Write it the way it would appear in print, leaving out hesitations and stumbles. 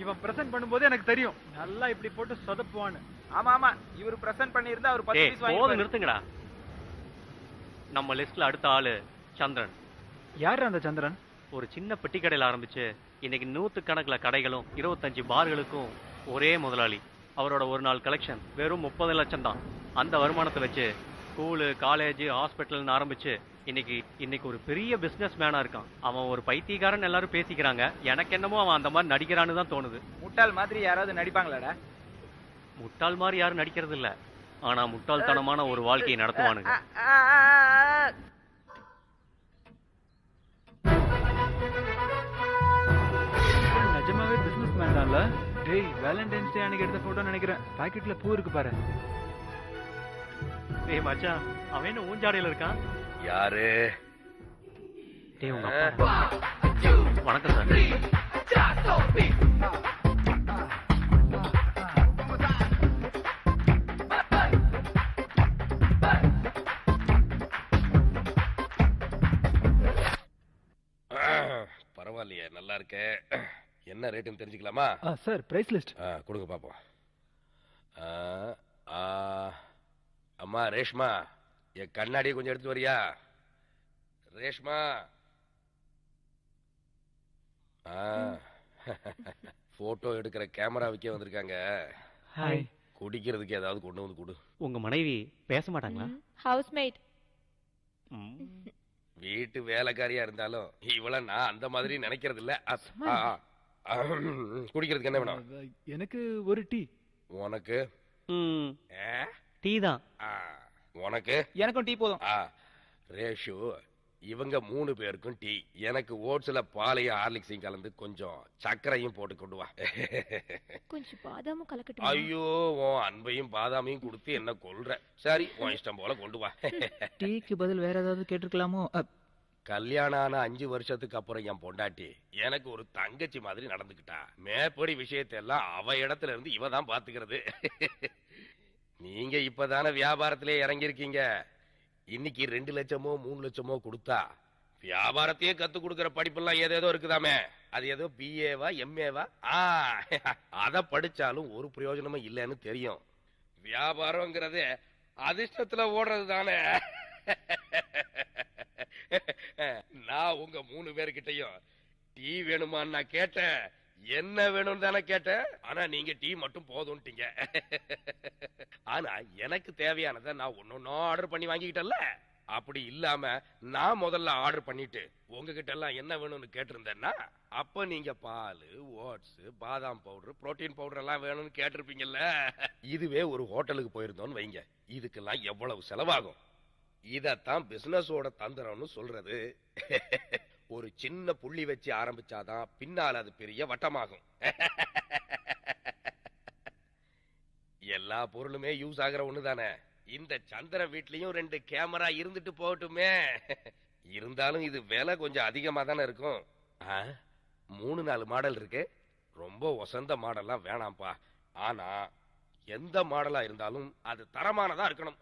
இவன் பிரசன்ட் பண்ணும்போது எனக்கு தெரியும் நல்லா இப்படி போட்டு சொதப்புவான்னு. ஆமா ஆமா, இவர் பிரசன்ட் பண்ணியிருந்தா அவர் 10 பீஸ் வாங்கி. நிறுத்துங்கடா. நம்ம லிஸ்ட்ல அடுத்த ஆளு சந்திரன். யார் அந்த சந்திரன்? ஒரு சின்ன பெட்டி கடையில் ஆரம்பிச்சு இன்னைக்கு 100 கணக்கில் கடைகளும் 25 பார்களுக்கும் ஒரே முதலாளி. அவரோட ஒரு நாள் கலெக்ஷன் வெறும் 30 லட்சம் தான். அந்த வருமானத்தை வச்சு ஸ்கூலு, காலேஜ், ஹாஸ்பிட்டல்னு ஆரம்பிச்சு இன்னைக்கு ஒரு பெரிய பிசினஸ் மேனா இருக்கான். அவன் ஒரு பைத்தியக்காரன் எல்லாரும் பேசிக்கிறாங்க. எனக்கு என்னமோ அவன் அந்த மாதிரி நடிக்கிறான்னு தான் தோணுது. முட்டாள் மாதிரி யாராவது நடிப்பாங்களாடா? முட்டாள் மாதிரி யாரும் நடிக்கிறது இல்ல, ஆனா முட்டாள்தனமான ஒரு வாழ்க்கையை நடத்துவானுங்க. நிஜமாவே பிசினஸ் மேன் தான்ல. டேய், வேலண்டைன்ஸ் டே அன்னைக்கு எடுத்த போட்டோ நினைக்கிறேன். பாக்கெட்ல பூ இருக்கு பாரு. டேய் மச்சான், அவன் என்ன ஊஞ்சாடையில இருக்கான்? யாரு? டேய் உங்க அப்பா. வணக்கம் சார். பரவாயில்லையே, நல்லா இருக்க. என்ன ரேட்டுன்னு தெரிஞ்சுக்கலாமா? சார், பிரைஸ் லிஸ்ட் கொடுங்க பாப்போம். அம்மா ரேஷ்மா, என் கண்ணாடியை கொஞ்சம் எடுத்து வரியா? ரேஷ்மா. போட்டோ எடுக்கிற கேமரா விற்க வந்திருக்காங்க. ஹாய். குடிக்கிறதுக்கு ஏதாவது கொண்டு வந்து கொடு. உங்க மனைவி பேச மாட்டாங்களா? ஹவுஸ்மேட். வீட்டு வேலைக்காரியா இருந்தாலும் இவள நான் அந்த மாதிரி நினைக்கிறது இல்ல. குடிக்கிறதுக்கு என்ன வேணும்? எனக்கு ஒரு டீ. உனக்கு? டீ தான். உனக்கு? எனக்கும் டீ போதும். ரேஷு, இவங்க 3 பேருக்கும் டீ. எனக்கு ஓட்ஸ்ல பாலையும் ஹார்லிக்ஸையும் கலந்து கொஞ்சம் சர்க்கரையும் போட்டு கொண்டு வா. கொஞ்சம் பாதாமும் கலக்கட்டும். ஐயோ, உன் அன்பையும் பாதாமையும் கொடுத்து என்ன கொல்ற. சரி, உன் இஷ்டம் போல கொண்டு வா. டீக்கு பதில் வேற ஏதாவது கேட்டிருக்கலாமோ? கல்யாணம் ஆன 5 வருஷத்துக்கு அப்புறம் என் பொண்டாட்டி எனக்கு ஒரு தங்கச்சி மாதிரி நடந்துக்கிட்டா. மேற்படி விஷயத்தெல்லாம் அவ இடத்துல இருந்து இவ தான் பாத்துக்கிறது. நீங்க இப்பதானே வியாபாரத்திலே இறங்கிருக்கீங்க. இன்னைக்கு 2 லட்சமோ 3 லட்சமோ கொடுத்தா வியாபாரத்தையே கத்து கொடுக்கிற படிப்பெல்லாம் ஏதேதோ இருக்குதாமே. அது ஏதோ பிஏவா எம்ஏவா? அத படிச்சாலும் ஒரு பிரயோஜனமும் இல்லைன்னு தெரியும். வியாபாரம்ங்கிறது அதிர்ஷ்டத்துல ஓடுறது தானே. நான் உங்க 3 பேர்கிட்டையும் டீ வேணுமான்னு நான் கேட்டேன். என்ன வேணும்னு தானே கேட்டேன். ஆனா நீங்க டீ மட்டும் போதும்ட்டீங்க. ஆனா எனக்கு தேவையானதை நான் ஒன்னொன்னா ஆர்டர் பண்ணி வாங்கிக்கிட்டேன்ல. அப்படி இல்லாம நான் முதல்ல ஆர்டர் பண்ணிட்டு உங்ககிட்ட எல்லாம் என்ன வேணும்னு கேட்டிருந்தேன்னா அப்ப நீங்க பால், ஓட்ஸ், பாதாம் பவுடர், புரோட்டீன் பவுடர் எல்லாம் வேணும்னு கேட்டிருப்பீங்கல்ல. இதுவே ஒரு ஹோட்டலுக்கு போயிருந்தோம்னு வைங்க, இதுக்கெல்லாம் எவ்வளவு செலவாகும்? இதத்தான் பிசினஸோட தந்திரம்னு சொல்றது. ஒரு சின்ன புள்ளி வச்சு ஆரம்பிச்சாதான் பின்னால் அது பெரிய வட்டமாகும். எல்லா பொருளுமே யூஸ் ஆகிற ஒண்ணுதானே. இந்த சந்திர வீட்லயும் 2 கேமரா இருந்துட்டு போகட்டுமே. இருந்தாலும் இது விலை கொஞ்சம் அதிகமா தானே இருக்கும். 3-4 மாடல் இருக்கு. ரொம்ப ஒசந்த மாடல்லாம் வேணாம்ப்பா. ஆனா எந்த மாடலா இருந்தாலும் அது தரமானதா இருக்கணும்.